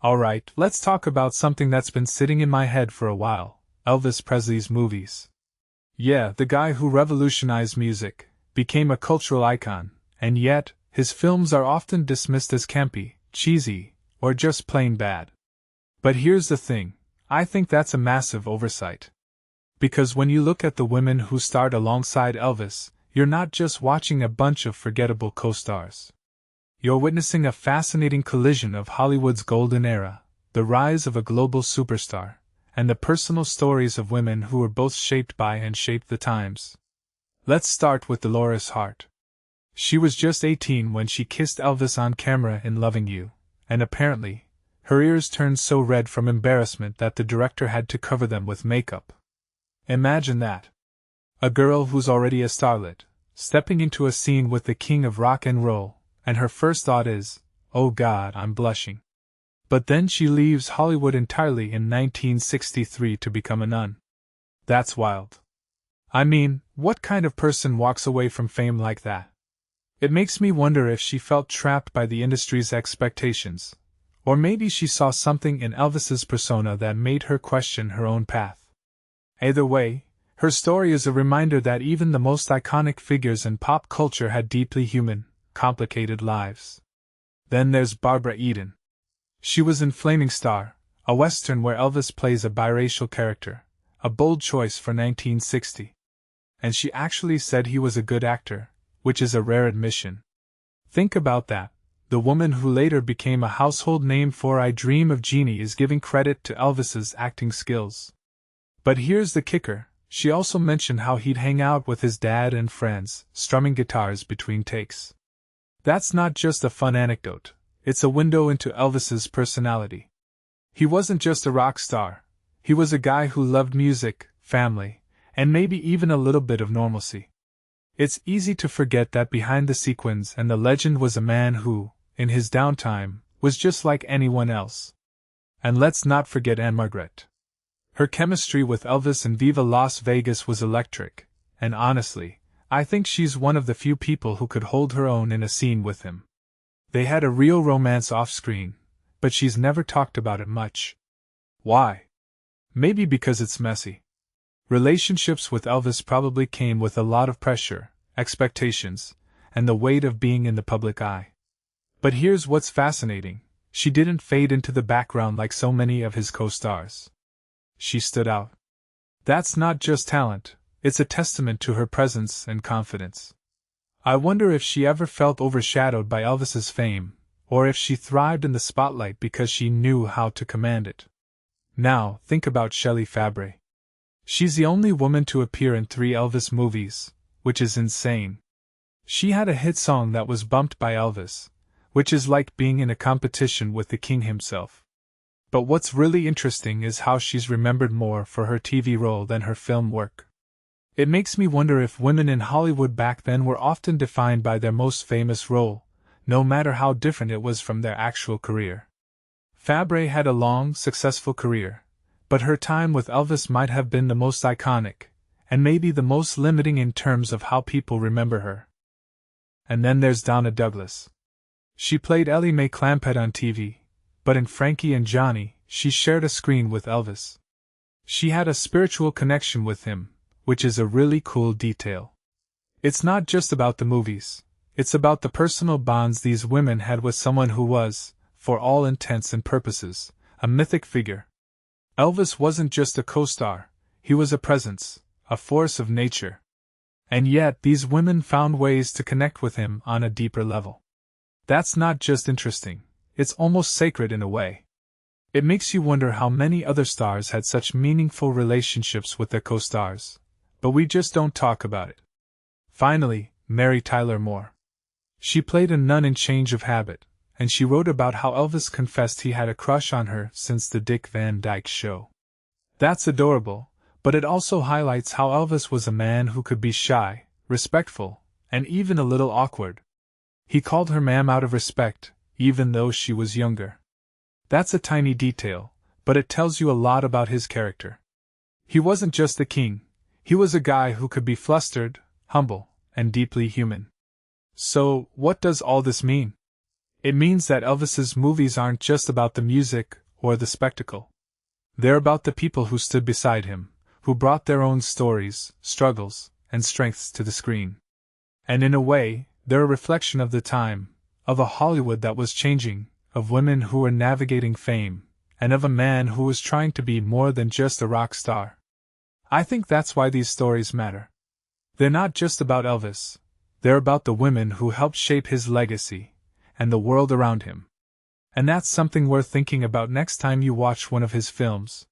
Alright, let's talk about something that's been sitting in my head for a while: Elvis Presley's movies. Yeah, the guy who revolutionized music, became a cultural icon, and yet, his films are often dismissed as campy, cheesy, or just plain bad. But here's the thing: I think that's a massive oversight. Because when you look at the women who starred alongside Elvis, you're not just watching a bunch of forgettable co-stars. You're witnessing a fascinating collision of Hollywood's golden era, the rise of a global superstar, and the personal stories of women who were both shaped by and shaped the times. Let's start with Dolores Hart. She was just 18 when she kissed Elvis on camera in Loving You, and apparently, her ears turned so red from embarrassment that the director had to cover them with makeup. Imagine that. A girl who's already a starlet, stepping into a scene with the king of rock and roll, and her first thought is, "Oh God, I'm blushing." But then she leaves Hollywood entirely in 1963 to become a nun. That's wild. I mean, what kind of person walks away from fame like that? It makes me wonder if she felt trapped by the industry's expectations, or maybe she saw something in Elvis's persona that made her question her own path. Either way, her story is a reminder that even the most iconic figures in pop culture had deeply human, complicated lives. Then there's Barbara Eden. She was in Flaming Star, a western where Elvis plays a biracial character, a bold choice for 1960. And she actually said he was a good actor, which is a rare admission. Think about that. The woman who later became a household name for I Dream of Jeannie is giving credit to Elvis's acting skills. But here's the kicker: she also mentioned how he'd hang out with his dad and friends, strumming guitars between takes. That's not just a fun anecdote, it's a window into Elvis's personality. He wasn't just a rock star, he was a guy who loved music, family, and maybe even a little bit of normalcy. It's easy to forget that behind the sequins and the legend was a man who, in his downtime, was just like anyone else. And let's not forget Ann-Margret. Her chemistry with Elvis in Viva Las Vegas was electric, and honestly, I think she's one of the few people who could hold her own in a scene with him. They had a real romance off-screen, but she's never talked about it much. Why? Maybe because it's messy. Relationships with Elvis probably came with a lot of pressure, expectations, and the weight of being in the public eye. But here's what's fascinating: she didn't fade into the background like so many of his co-stars. She stood out. That's not just talent, it's a testament to her presence and confidence. I wonder if she ever felt overshadowed by Elvis's fame, or if she thrived in the spotlight because she knew how to command it. Now, think about Shelley Fabares. She's the only woman to appear in 3 Elvis movies, which is insane. She had a hit song that was bumped by Elvis, which is like being in a competition with the king himself. But what's really interesting is how she's remembered more for her TV role than her film work. It makes me wonder if women in Hollywood back then were often defined by their most famous role, no matter how different it was from their actual career. Fabares had a long, successful career, but her time with Elvis might have been the most iconic, and maybe the most limiting in terms of how people remember her. And then there's Donna Douglas. She played Ellie Mae Clampett on TV, but in Frankie and Johnny, she shared a screen with Elvis. She had a spiritual connection with him, which is a really cool detail. It's not just about the movies, it's about the personal bonds these women had with someone who was, for all intents and purposes, a mythic figure. Elvis wasn't just a co-star, he was a presence, a force of nature. And yet these women found ways to connect with him on a deeper level. That's not just interesting, it's almost sacred in a way. It makes you wonder how many other stars had such meaningful relationships with their co-stars, but we just don't talk about it. Finally, Mary Tyler Moore. She played a nun in Change of Habit, and she wrote about how Elvis confessed he had a crush on her since the Dick Van Dyke Show. That's adorable, but it also highlights how Elvis was a man who could be shy, respectful, and even a little awkward. He called her ma'am out of respect, even though she was younger. That's a tiny detail, but it tells you a lot about his character. He wasn't just the king, he was a guy who could be flustered, humble, and deeply human. So, what does all this mean? It means that Elvis's movies aren't just about the music or the spectacle. They're about the people who stood beside him, who brought their own stories, struggles, and strengths to the screen. And in a way, they're a reflection of the time, of a Hollywood that was changing, of women who were navigating fame, and of a man who was trying to be more than just a rock star. I think that's why these stories matter. They're not just about Elvis, they're about the women who helped shape his legacy, and the world around him. And that's something worth thinking about next time you watch one of his films.